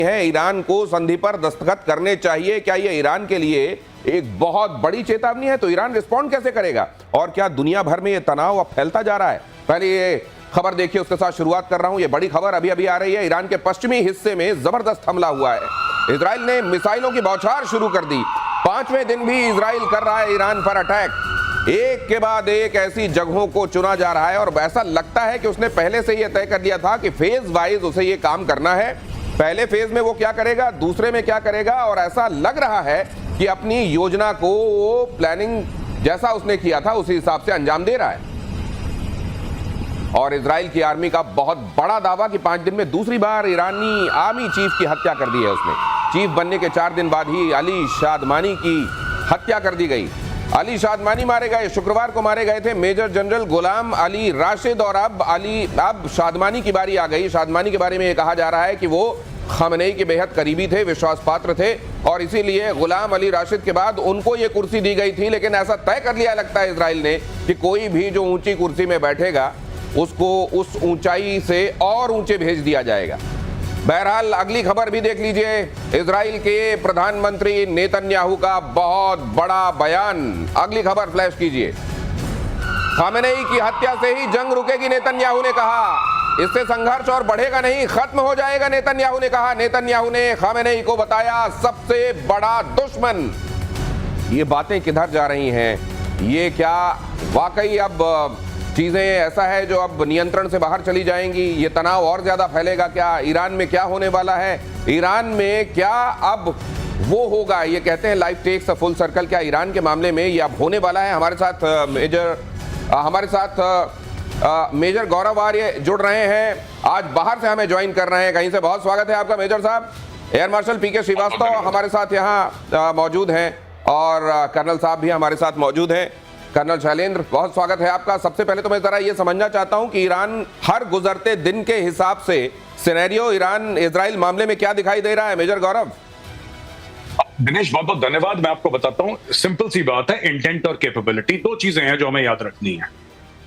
है ईरान को संधि पर दस्तखत करने चाहिए। क्या ये ईरान के लिए एक बहुत बड़ी चेतावनी है? तो ईरान रिस्पॉन्ड कैसे करेगा और क्या दुनिया भर में ये तनाव अब फैलता जा रहा है? पहले ये खबर देखिए, उसके साथ शुरुआत कर रहा हूं। ये बड़ी खबर अभी अभी आ रही है। ईरान के पश्चिमी हिस्से में जबरदस्त हमला हुआ है। इजराइल ने मिसाइलों की बौछार शुरू कर दी। 5वें दिन भी इजराइल कर रहा है ईरान पर अटैक। एक के बाद एक ऐसी जगहों को चुना जा रहा है और ऐसा लगता है कि उसने पहले से यह तय कर लिया था कि फेज वाइज उसे ये काम करना है। पहले फेज में वो क्या करेगा, दूसरे में क्या करेगा, और ऐसा लग रहा है कि अपनी योजना को वो प्लानिंग जैसा उसने किया था उसी हिसाब से अंजाम दे रहा है। और इजराइल की आर्मी का बहुत बड़ा दावा कि 5 दिन में दूसरी बार ईरानी आर्मी चीफ की हत्या कर दी है उसने। चीफ बनने के 4 दिन बाद ही अली शादमानी की हत्या कर दी गई। अली शादमानी मारे गए, शुक्रवार को मारे गए थे मेजर जनरल गुलाम अली राशिद, और अब शादमानी की बारी आ गई। शादमानी के बारे में ये कहा जा रहा है कि वो खामनेई के बेहद करीबी थे, विश्वास पात्र थे, और इसीलिए गुलाम अली राशिद के बाद उनको ये कुर्सी दी गई थी। लेकिन ऐसा तय कर लिया लगता है इजराइल ने कि कोई भी जो ऊंची कुर्सी में बैठेगा उसको उस ऊंचाई से और ऊंचे भेज दिया जाएगा। बहरहाल अगली खबर भी देख लीजिए। इजराइल के प्रधानमंत्री नेतन्याहू का बहुत बड़ा बयान। अगली खबर फ्लैश कीजिए। खामेनेई की हत्या से ही जंग रुकेगी, नेतन्याहू ने कहा। इससे संघर्ष और बढ़ेगा नहीं, खत्म हो जाएगा, नेतन्याहू ने कहा। नेतन्याहू ने खामेनेई को बताया सबसे बड़ा दुश्मन। ये बातें किधर जा रही हैं? ये क्या वाकई अब चीजें ऐसा है जो अब नियंत्रण से बाहर चली जाएंगी? ये तनाव और ज्यादा फैलेगा क्या? ईरान में क्या होने वाला है? ईरान में क्या अब वो होगा? ये कहते हैं life takes a full circle. क्या ईरान के मामले में ये अब होने वाला है? हमारे साथ मेजर गौरव आर्य जुड़ रहे हैं, आज बाहर से हमें ज्वाइन कर रहे हैं कहीं से। बहुत स्वागत है आपका मेजर साहब। एयर मार्शल पीके श्रीवास्तव हमारे साथ यहाँ मौजूद हैं और कर्नल साहब भी हमारे साथ मौजूद हैं। कर्नल शैलेंद्र, बहुत स्वागत है आपका। सबसे पहले तो मैं जरा ये समझना चाहता हूं कि ईरान हर गुजरते दिन के हिसाब से सिनेरियो ईरान इजराइल मामले में क्या दिखाई दे रहा है? मेजर गौरव। दिनेश, बहुत बहुत धन्यवाद। मैं आपको बताता हूं, सिंपल सी बात है, इंटेंट और कैपेबिलिटी 2 चीजें हैं जो हमें याद रखनी है।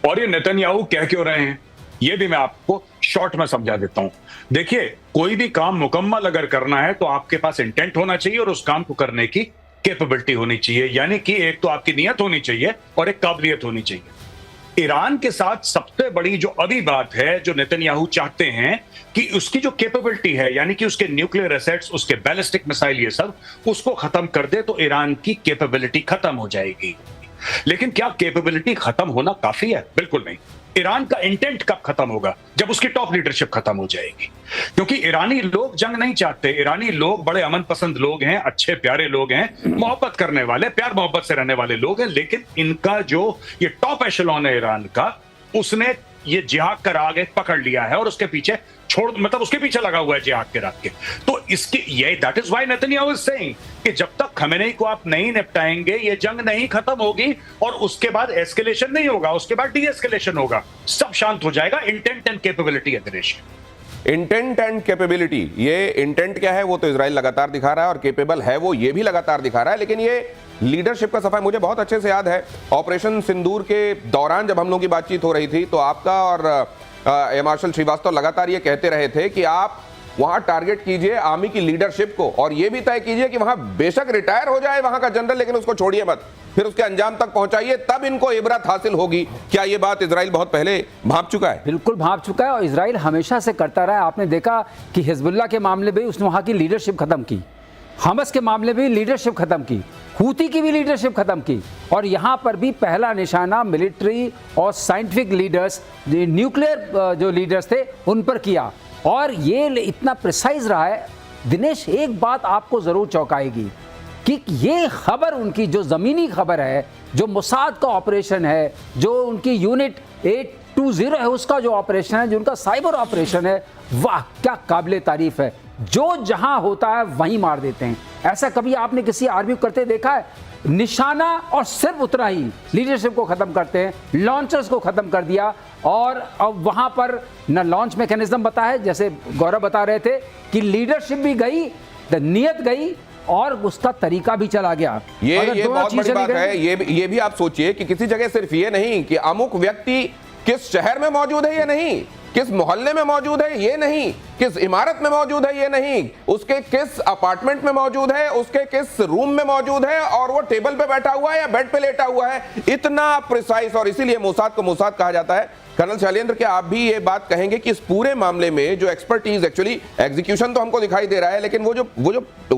और ये नेतन्याहू कह क्यों रहे हैं ये भी मैं आपको शॉर्ट में समझा देता हूं। देखिए, कोई भी काम मुकम्मल अगर करना है तो आपके पास इंटेंट होना चाहिए और उस काम को करने की कैपेबिलिटी होनी चाहिए। यानी कि एक तो आपकी नियत होनी चाहिए और एक काबिलियत होनी चाहिए। ईरान के साथ सबसे बड़ी जो अभी बात है, जो नेतन्याहू चाहते हैं कि उसकी जो कैपेबिलिटी है, यानी कि उसके न्यूक्लियर एसेट्स, उसके बैलिस्टिक मिसाइल, ये सब उसको खत्म कर दे तो ईरान की कैपेबिलिटी खत्म हो जाएगी। लेकिन क्या कैपेबिलिटी खत्म होना काफी है? बिल्कुल नहीं। ईरान का इंटेंट कब खत्म होगा? जब उसकी टॉप लीडरशिप खत्म हो जाएगी। क्योंकि ईरानी लोग जंग नहीं चाहते। ईरानी लोग बड़े अमन पसंद लोग हैं, अच्छे प्यारे लोग हैं, मोहब्बत करने वाले, प्यार मोहब्बत से रहने वाले लोग हैं। लेकिन इनका जो ये टॉप एशेलॉन है ईरान का, उसने ये जिहाद का राग एक पकड़ लिया है और उसके पीछे उसके पीछे लगा हुआ है जिहाद के राग के। तो इसके ये that is why Netanyahu is saying कि जब तक खमेनेई को आप नहीं निपटाएंगे ये जंग नहीं खत्म होगी और उसके बाद एस्केलेशन नहीं होगा, उसके बाद डी एस्केलेशन होगा, सब शांत हो जाएगा। इंटेंट एंड कैपेबिलिटी है दिनेश। इंटेंट एंड कैपेबिलिटी, ये इंटेंट क्या है वो तो इजराइल लगातार दिखा रहा है और कैपेबल है वो ये भी लगातार दिखा रहा है। लेकिन ये लीडरशिप का सफाई मुझे बहुत अच्छे से याद है। ऑपरेशन सिंदूर के दौरान जब हम लोगों की बातचीत हो रही थी तो आपका और एयर मार्शल श्रीवास्तव लगातार ये कहते रहे थे कि आप वहां टारगेट कीजिए आर्मी की लीडरशिप को और ये भी तय कीजिए कि वहां बेशक रिटायर हो जाए वहां का जनरल, लेकिन उसको छोड़िए मत, फिर उसके अंजाम तक पहुंचाइए, तब इनको इबरत हासिल होगी। क्या ये बात इजराइल बहुत पहले भांप चुका है? बिल्कुल भांप चुका है और इजराइल हमेशा से करता रहा है। आपने देखा कि हिजबुल्लाह के मामले में उसने वहां की लीडरशिप खत्म की, हमस के मामले में लीडरशिप खत्म की, हूती की भी लीडरशिप खत्म की, और यहाँ पर भी पहला निशाना मिलिट्री और साइंटिफिक लीडर्स, न्यूक्लियर जो लीडर्स थे उन पर किया। और ये इतना प्रिसाइज रहा है दिनेश, एक बात आपको ज़रूर चौंकाएगी कि ये खबर उनकी जो ज़मीनी खबर है, जो मोसाद का ऑपरेशन है, जो उनकी यूनिट 820 है उसका जो ऑपरेशन है, जो उनका साइबर ऑपरेशन है, वाह क्या काबिले तारीफ है। जो जहां होता है वहीं मार देते हैं। ऐसा कभी आपने किसी आर्मी को करते देखा है? निशाना और सिर्फ उतना ही, लीडरशिप को खत्म करते हैं, लॉन्चर्स को खत्म कर दिया। और अब वहां पर न लॉन्च मैकेनिज्म बता है, जैसे गौरव बता रहे थे कि लीडरशिप भी गई, नियत गई और उसका तरीका भी चला गया। ये बहुत बड़ी बात है। ये भी आप सोचिए कि किसी जगह सिर्फ ये नहीं कि अमुक व्यक्ति किस शहर में मौजूद है या नहीं, किस मोहल्ले में मौजूद है ये नहीं, किस इमारत में मौजूद है ये नहीं, उसके किस अपार्टमेंट में मौजूद है, उसके किस रूम में मौजूद है, और वो टेबल पे बैठा हुआ है या बेड पे लेटा हुआ है, इतना प्रिसाइज। और इसीलिए मोसाद को मोसाद कहा जाता है। कर्नल शैलेंद्र, क्या आप भी ये बात कहेंगे कि इस पूरे मामले में जो एक्सपर्टीज, एक्चुअली एग्जीक्यूशन तो हमको दिखाई दे रहा है, लेकिन वो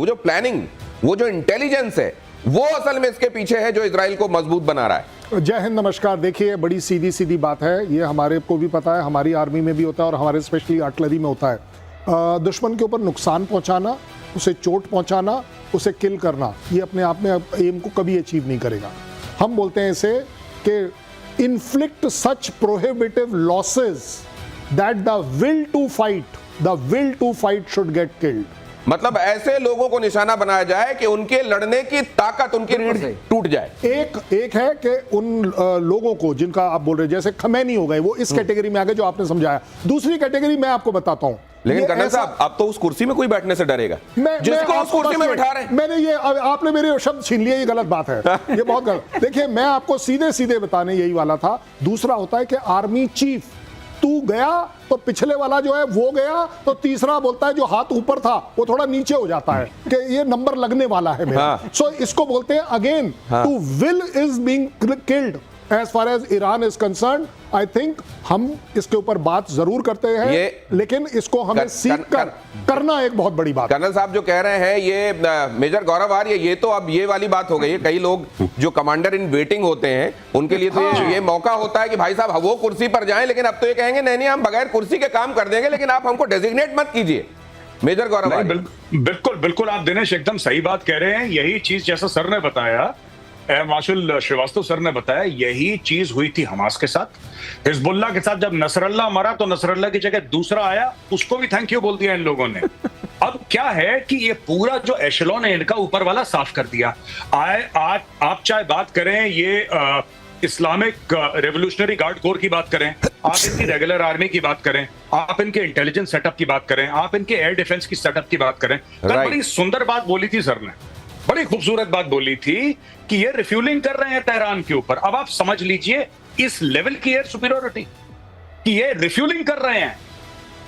जो प्लानिंग, वो जो इंटेलिजेंस है, वो असल में इसके पीछे है जो इजराइल को मजबूत बना रहा है। जय हिंद, नमस्कार। देखिए, बड़ी सीधी सीधी बात है, ये हमारे को भी पता है, हमारी आर्मी में भी होता है और हमारे स्पेशली आर्टिलरी में होता है। दुश्मन के ऊपर नुकसान पहुंचाना, उसे चोट पहुंचाना, उसे किल करना, ये अपने आप में एम को कभी अचीव नहीं करेगा। हम बोलते हैं इसे कि inflict such prohibitive losses that the will to fight should get killed. मतलब ऐसे लोगों को निशाना बनाया जाए कि उनके लड़ने की ताकत, उनकी रीढ़ टूट जाए। एक है कि उन लोगों को जिनका आप बोल रहे हैं, जैसे खमैनी हो गए, वो इस कैटेगरी में आ गए जो आपने समझाया। दूसरी कैटेगरी मैं आपको बताता हूं, लेकिन कर्नल साहब, अब तो उस कुर्सी में कोई बैठने से डरेगा जिसको उस कुर्सी में बैठा रहे हैं। मैंने ये, आपने मेरे शब्द छीन लिए, ये गलत बात है, ये बहुत गलत। देखिए, मैं आपको सीधे सीधे बताने यही वाला था। दूसरा होता है कि आर्मी चीफ, तू गया तो पिछले वाला जो है वो गया, तो तीसरा बोलता है जो हाथ ऊपर था वो थोड़ा नीचे हो जाता है कि ये नंबर लगने वाला है मेरा। सो इसको बोलते हैं again, to will is being killed. As far as Iran is concerned, I think हम इसके ऊपर बात जरूर करते हैं, लेकिन इसको हमें सीख कर करना एक बहुत बड़ी बात। कर्नल साहब जो कह रहे हैं, ये मेजर गौरव आर्य, ये तो अब ये वाली बात हो गई है। कई लोग जो कमांडर इन वेटिंग होते हैं, उनके लिए तो ये मौका होता है कि भाई साहब वो कुर्सी पर जाएं, लेकिन अब तो ये कहेंगे नहीं नहीं, हम बगैर कुर्सी के काम कर देंगे, लेकिन आप हमको डेजिग्नेट मत कीजिए। मेजर गौरव आर्य, बिल्कुल बिल्कुल, आप दिनेश एकदम सही बात कह रहे हैं। यही चीज जैसा सर ने बताया, मार्शल श्रीवास्तव सर ने बताया, यही चीज हुई थी हमास के साथ, हिजबुल्लाह के साथ। जब नसरल्लाह मरा तो नसरल्लाह की जगह दूसरा आया, उसको भी थैंक यू बोल दिया इन लोगों ने। अब क्या है कि ये पूरा जो एशेलॉन है इनका, ऊपर वाला साफ कर दिया। आप चाहे बात करें ये इस्लामिक रेवोल्यूशनरी गार्ड कोर की बात करें, आप इनकी रेगुलर आर्मी की बात करें, आप इनके इंटेलिजेंस सेटअप की बात करें, आप इनके एयर डिफेंस की सेटअप की बात करें, बड़ी सुंदर बात बोली थी सर ने, बड़ी खूबसूरत बात बोली थी कि ये रिफ्यूलिंग कर रहे हैं तेहरान के ऊपर। अब आप समझ लीजिए इस लेवल की एयर सुपीरियरिटी कि ये रिफ्यूलिंग कर रहे हैं।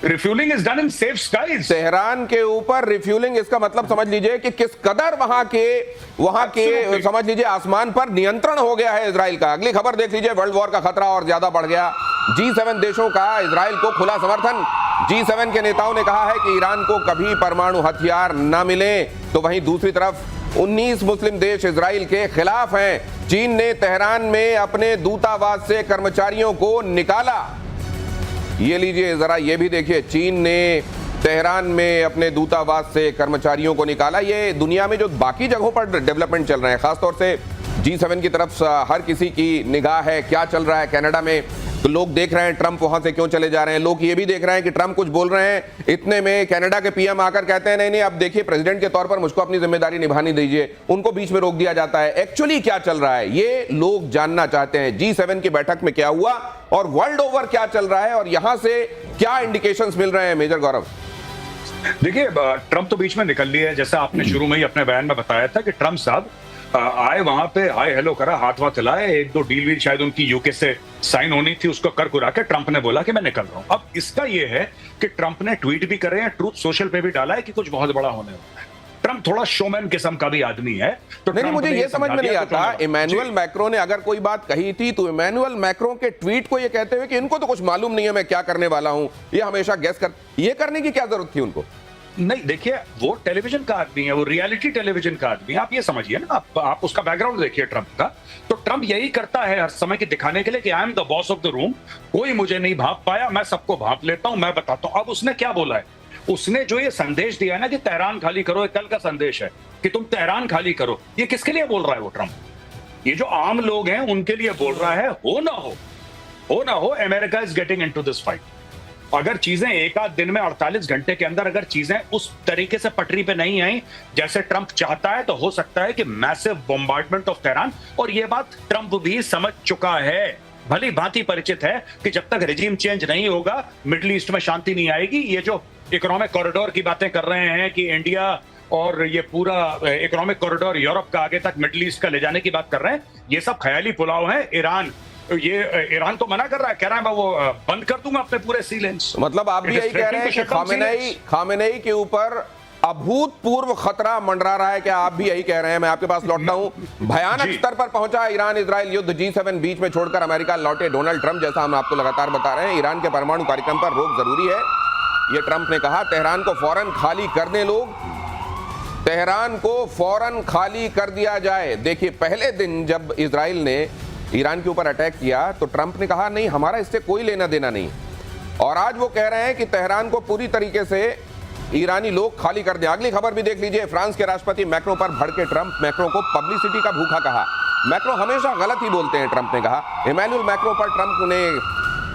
Refuelling is done in safe skies. Tehran के ऊपर रिफ्यूलिंग, इसका मतलब समझ लीजिए कि किस कदर वहां के समझ लीजिए आसमान पर नियंत्रण हो गया है इजराइल का। अगली खबर देख लीजिए, वर्ल्ड वॉर का खतरा और ज्यादा बढ़ गया। G7 देशों का इजराइल को खुला समर्थन। G7 के नेताओं ने कहा है कि ईरान को कभी परमाणु हथियार न मिले, तो वहीं दूसरी तरफ 19 मुस्लिम देश इजराइल के खिलाफ हैं। चीन ने तेहरान में अपने दूतावास से कर्मचारियों को निकाला। ये लीजिए जरा, ये भी देखिए, चीन ने तेहरान में अपने दूतावास से कर्मचारियों को निकाला। ये दुनिया में जो बाकी जगहों पर डेवलपमेंट चल रहे हैं, खासतौर से G7 की तरफ हर किसी की निगाह है क्या चल रहा है कनाडा में। तो लोग देख रहे हैं ट्रंप वहां से क्यों चले जा रहे हैं, लोग ये भी देख रहे हैं कि ट्रंप कुछ बोल रहे हैं, इतने में कनाडा के पीएम आकर कहते हैं नहीं नहीं, अब देखिए प्रेसिडेंट के तौर पर मुझको अपनी जिम्मेदारी निभानी दीजिए, उनको बीच में रोक दिया जाता है। एक्चुअली क्या चल रहा है ये लोग जानना चाहते हैं। G7 की बैठक में क्या हुआ और वर्ल्ड ओवर क्या चल रहा है, और यहां से क्या इंडिकेशंस मिल रहे हैं। मेजर गौरव, देखिए, ट्रंप तो बीच में निकल लिया है, जैसा आपने शुरू में ही अपने बयान में बताया था कि ट्रंप साहब आए, वहां पे हाय हेलो करा, हाथ वाथ हिलाए, एक दो डील वील शायद उनकी यूके से साइन होनी थी, उसको कर कुरा के ट्रंप ने बोला कि मैं निकल रहा हूं। अब इसका ये है कि ट्रंप ने ट्वीट भी करे हैं, ट्रूथ सोशल पे भी डाला है कि कुछ बहुत बड़ा होने वाला है। ट्रंप थोड़ा शोमैन किस्म का भी आदमी है, तो नहीं, मुझे ये समझ में नहीं आता, इमैनुअल मैक्रो ने अगर कोई बात कही थी तो इमैनुअल मैक्रो के ट्वीट को ये कहते हुए कि इनको तो कुछ मालूम नहीं है मैं क्या करने वाला हूं, ये हमेशा गेस कर, ये करने की क्या जरूरत थी उनको? नहीं, देखिए, वो टेलीविजन का आदमी है, वो रियलिटी टेलीविजन का आदमी है, आप ये समझिए ना, आप उसका बैकग्राउंड देखिए ट्रंप का। तो ट्रंप यही करता है हर समय कि दिखाने के लिए कि I am the boss of the room, कोई मुझे नहीं भांप पाया, मैं सबको भांप लेता हूं, मैं बताता हूं। अब उसने क्या बोला है, उसने जो ये संदेश दिया है ना कि तेहरान खाली करो, कल का संदेश है कि तुम तेहरान खाली करो, ये किसके लिए बोल रहा है वो ट्रंप? ये जो आम लोग हैं उनके लिए बोल रहा है। हो ना हो, America is getting into this fight. अगर चीजें एक आध दिन में 48 घंटे के अंदर अगर चीजें उस तरीके से पटरी पे नहीं आई जैसे ट्रंप चाहता है, तो हो सकता है कि मैसिव बॉम्बार्डमेंट ऑफ तेहरान। और यह बात ट्रंप भी समझ चुका है, भली भांति परिचित है कि जब तक रेजिम चेंज नहीं होगा मिडिल ईस्ट में शांति नहीं आएगी। ये जो इकोनॉमिक कॉरिडोर की बातें कर रहे हैं कि इंडिया और ये पूरा इकोनॉमिक कॉरिडोर यूरोप का आगे तक मिडिल ईस्ट का ले जाने की बात कर रहे हैं, ये सब ख्याली पुलाव है। ईरान ये ईरान तो मना कर रहा है, कह रहा है मैं वो बंद कर दूंगा अपने पूरे सी लेन्स। मतलब आप भी यही कह रहे हैं कि खामेनेई के ऊपर अभूतपूर्व खतरा मंडरा रहा है, क्या आप भी यही कह रहे हैं? मैं आपके पास लौटता हूं। भयानक स्तर पर पहुंचा ईरान इजराइल युद्ध, G7 बीच में छोड़कर अमेरिका लौटे डोनाल्ड ट्रंप, जैसा हम आपको लगातार बता रहे हैं। ईरान के परमाणु कार्यक्रम पर रोक जरूरी है, ये ट्रंप ने कहा। तेहरान को फौरन खाली कर दें लोग, तेहरान को फौरन खाली कर दिया जाए। देखिए, पहले दिन जब इजराइल ने ईरान के ऊपर अटैक किया तो ट्रंप ने कहा नहीं, हमारा इससे कोई लेना देना नहीं, और आज वो कह रहे हैं कि तेहरान को पूरी तरीके से ईरानी लोग खाली कर दें। अगली खबर भी देख लीजिए, फ्रांस के राष्ट्रपति मैक्रो पर भड़के ट्रंप, मैक्रो को पब्लिसिटी का भूखा कहा। मैक्रो हमेशा गलत ही बोलते हैं, ट्रंप ने कहा। इमैनुअल मैक्रो पर ट्रंप ने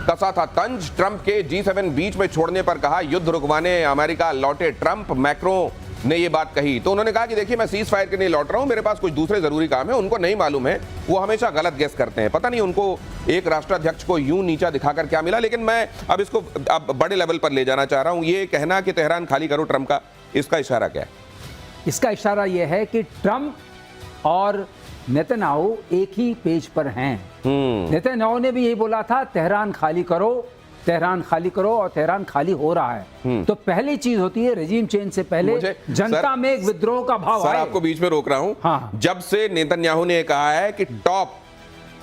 कसा था तंज। ट्रंप के G7 बीच में छोड़ने पर कहा युद्ध रुकवाने अमेरिका लौटे ट्रंप। मैक्रो ने ये बात कही तो उन्होंने कहा कि देखिए, मैं सीज फायर के लिए लौट रहा हूं, मेरे पास कुछ दूसरे जरूरी काम है। उनको नहीं मालूम है, वो हमेशा गलत गेस करते हैं। पता नहीं उनको एक राष्ट्राध्यक्ष को यूं नीचा दिखाकर क्या मिला, लेकिन मैं अब इसको अब बड़े लेवल पर ले जाना चाह रहा हूं। ये कहना कि तेहरान खाली करो ट्रंप का, इसका इशारा क्या है? इसका इशारा यह है कि ट्रंप और नेतन्याहू एक ही पेज पर हैं। नेतन्याहू ने भी यही बोला था, तेहरान खाली करो, तेहरान खाली करो, और तेहरान खाली हो रहा है। तो पहली चीज होती है रेजिम चेंज से पहले जनता में एक विद्रोह का भाव सर, आए। आपको बीच में रोक रहा हूं। हाँ। जब से नेतन्याहू ने कहा है कि टॉप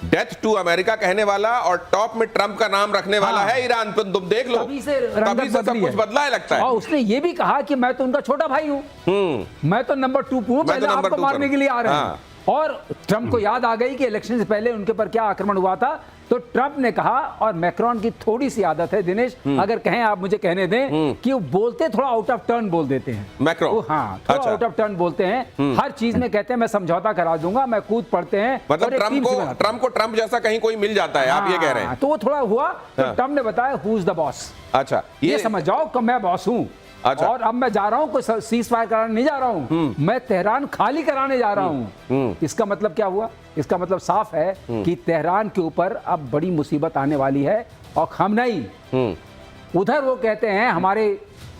डेथ टू अमेरिका कहने वाला और टॉप में ट्रंप का नाम रखने वाला है ईरान, तो तुम देख लो, तभी से सब कुछ बदला है लगता है। और उसने ये भी कहा कि मैं तो उनका छोटा भाई हूं, मैं तो नंबर 2 हूं, पहले आपको मारने के लिए आ रहे हैं। और ट्रंप को याद आ गई कि इलेक्शन से पहले उनके पर क्या आक्रमण हुआ था, तो ट्रंप ने कहा, और मैक्रोन की थोड़ी सी आदत है दिनेश, अगर कहें आप मुझे कहने दें, कि वो बोलते थोड़ा आउट ऑफ टर्न बोल देते हैं मैक्रो। हाँ, थोड़ा आउट ऑफ टर्न बोलते हैं, हर चीज में कहते हैं मैं समझौता करा दूंगा, मैं कूद पड़ते हैं। मतलब ट्रंप को ट्रंप जैसा कहीं कोई मिल जाता है, आप ये कह रहे हैं। तो वो थोड़ा हुआ, तो ट्रंप ने बताया हु इज द बॉस। अच्छा, ये समझ जाओ कि मैं बॉस हूं। अच्छा। और अब मैं जा रहा हूं, कोई सीज फायर कराने नहीं जा रहा हूं, मैं तेहरान खाली कराने जा रहा हूं। इसका मतलब क्या हुआ? इसका मतलब साफ है कि तेहरान के ऊपर अब बड़ी मुसीबत आने वाली है। और खamenei उधर वो कहते हैं हमारे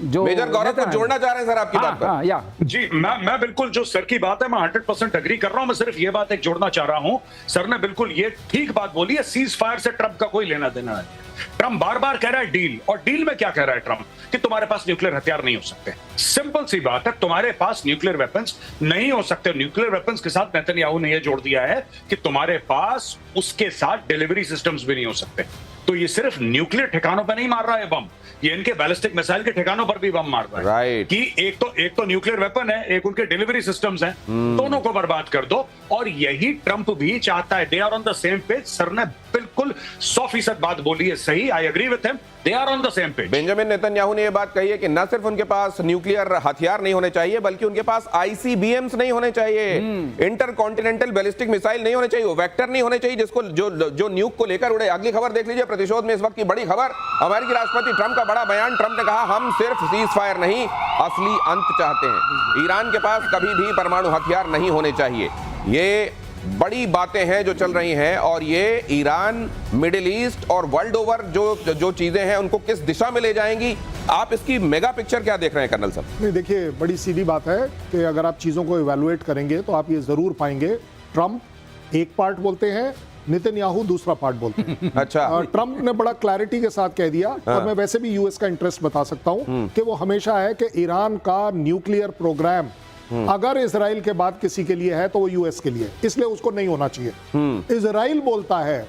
जो मेजर गौरव को जोड़ना चाह रहे हैं सर आपकी बात पर। हाँ, या जी, मैं बिल्कुल जो सर की बात है मैं 100% एग्री कर रहा हूं। मैं सिर्फ ये बात एक जोड़ना चाह रहा हूं, सर ने बिल्कुल ये ठीक बात बोली है, सीज फायर से ट्रंप का कोई लेना देना नहीं। ट्रंप बार बार कह रहा है डील, और डील में क्या कह रहा है ट्रंप कि तुम्हारे पास न्यूक्लियर हथियार नहीं हो सकते। सिंपल सी बात है, तुम्हारे पास न्यूक्लियर वेपन्स नहीं हो सकते। न्यूक्लियर वेपन्स के साथ नेतन्याहू ने यह जोड़ दिया है कि तुम्हारे पास उसके साथ डिलीवरी सिस्टम्स भी नहीं हो सकते। तो ये सिर्फ न्यूक्लियर ठिकानों पर नहीं मार रहा है बम, ये इनके बैलिस्टिक मिसाइल के ठिकानों पर भी बम मार रहा है। कि एक तो न्यूक्लियर वेपन है, एक उनके डिलीवरी सिस्टम्स हैं, दोनों को बर्बाद कर दो। और यही ट्रंप भी चाहता है। They are on the same page. Sir ने बिल्कुल 100% बात बोली है, सही, I agree with him, they are on the same page. Benjamin Netanyahu ने यह बात कही है कि न सिर्फ उनके पास न्यूक्लियर हथियार नहीं होने चाहिए, बल्कि उनके पास ICBMs नहीं होने चाहिए, इंटरकॉन्टिनेंटल बैलिस्टिक मिसाइल नहीं होने चाहिए, वेक्टर नहीं होने चाहिए जिसको जो न्यूक को लेकर उड़े। अगली खबर देख लीजिए, प्रतिशोध में इस वक्त की बड़ी खबर, अमेरिकी राष्ट्रपति ट्रंप का बड़ा बयान। ट्रंप ने कहा हम सिर्फ सीज फायर नहीं, असली अंत चाहते हैं। ईरान के पास कभी भी परमाणु हथियार नहीं होने चाहिए। ये बड़ी बातें हैं जो चल रही हैं, और ये ईरान, मिडिल ईस्ट और वर्ल्ड ओवर जो चीजें हैं उनको किस दिशा में ले जाएंगी। आप इसकी मेगा पिक्चर क्या देख रहे हैं कर्नल साहब? नहीं, देखिए, बड़ी सीधी बात है कि अगर आप चीजों को इवैल्यूएट करेंगे तो आप ये जरूर पाएंगे ट्रंप एक पार्ट बोलते हैं, नेतन्याहू दूसरा पार्ट बोलते हैं। अच्छा, ट्रंप ने बड़ा क्लैरिटी के साथ कह दिया। और मैं वैसे भी यूएस का इंटरेस्ट बता सकता हूं कि वो हमेशा है कि ईरान का न्यूक्लियर प्रोग्राम अगर इजराइल के बाद किसी के लिए है तो वो यूएस के लिए, इसलिए उसको नहीं होना चाहिए। इजराइल बोलता है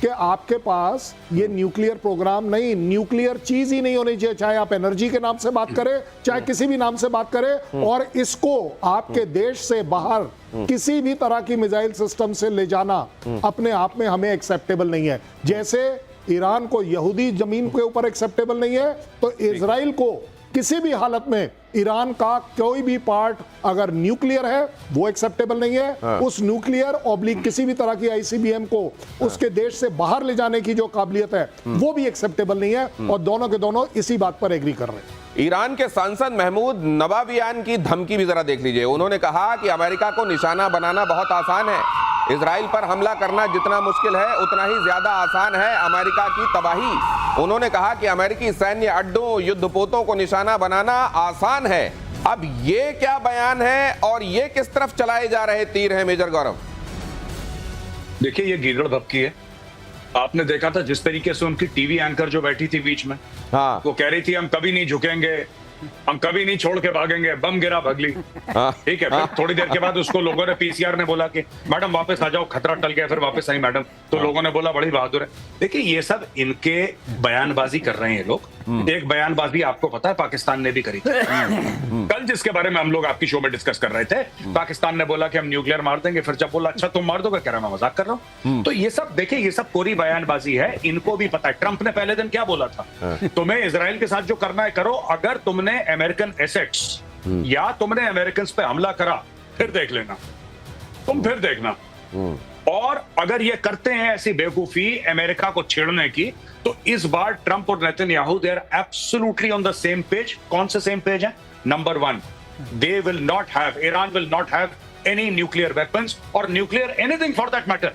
कि आपके पास ये न्यूक्लियर प्रोग्राम नहीं, न्यूक्लियर चीज ही नहीं होनी चाहिए, चाहे आप एनर्जी के नाम से बात करें, चाहे किसी भी नाम से बात करें, और इसको आपके देश से बाहर किसी भी तरह की मिसाइल सिस्टम से ले जाना अपने आप में हमें एक्सेप्टेबल नहीं है। जैसे ईरान को यहूदी जमीन के ऊपर एक्सेप्टेबल नहीं है, तो इजराइल को किसी भी हालत में ईरान का कोई भी पार्ट अगर न्यूक्लियर है वो एक्सेप्टेबल नहीं है। उस न्यूक्लियर ऑब्लिक किसी भी तरह की ICBM को उसके देश से बाहर ले जाने की जो काबिलियत है वो भी एक्सेप्टेबल नहीं है। और दोनों के दोनों इसी बात पर एग्री कर रहे हैं। ईरान के सांसद महमूद नवावियान की धमकी भी जरा देख लीजिए। उन्होंने कहा कि अमेरिका को निशाना बनाना बहुत आसान है, इजराइल पर हमला करना जितना मुश्किल है उतना ही ज्यादा आसान है अमेरिका की तबाही। उन्होंने कहा कि अमेरिकी सैन्य अड्डों, युद्धपोतों को निशाना बनाना आसान है। अब ये क्या बयान है और ये किस तरफ चलाए जा रहे तीर हैं मेजर गौरव? देखिए, ये गीदड़ भभकी है। आपने देखा था जिस तरीके से उनकी टीवी एंकर जो बैठी थी बीच में, हाँ वो कह रही थी हम कभी नहीं झुकेंगे, हम कभी नहीं छोड़ के भागेंगे, बम गिरा भगली। हाँ। ठीक है, फिर थोड़ी देर के बाद उसको लोगों ने, पीसीआर ने बोला कि मैडम वापस आ जाओ, खतरा टल गया, फिर वापस आई मैडम, तो लोगों ने बोला बड़ी बहादुर है। देखिए ये सब इनके बयानबाजी कर रहे हैं ये लोग। एक बयानबाजी आपको पता है पाकिस्तान ने भी करी थी कल, जिसके बारे में हम लोग आपकी शो में डिस्कस कर रहे थे। पाकिस्तान ने बोला कि हम न्यूक्लियर मार देंगे, फिर जब बोला अच्छा तुम मार दोगे, कह रहा मैं मजाक कर रहा हूं। तो ये सब देखिए, ये सब कोरी बयानबाजी है, इनको भी पता है। ट्रंप ने पहले दिन क्या बोला था, तुम्हें इजराइल के साथ जो करना है करो, अगर तुमने अमेरिकन एसेट्स या तुमने अमेरिकन पे हमला करा फिर देख लेना, तुम फिर देखना। और अगर ये करते हैं ऐसी बेवकूफी अमेरिका को छेड़ने की, तो इस बार ट्रंप और Netanyahu they are absolutely on the same page. कौन से सेम पेज है? Number 1, they will not have, Iran will not have any nuclear weapons और nuclear anything for that matter.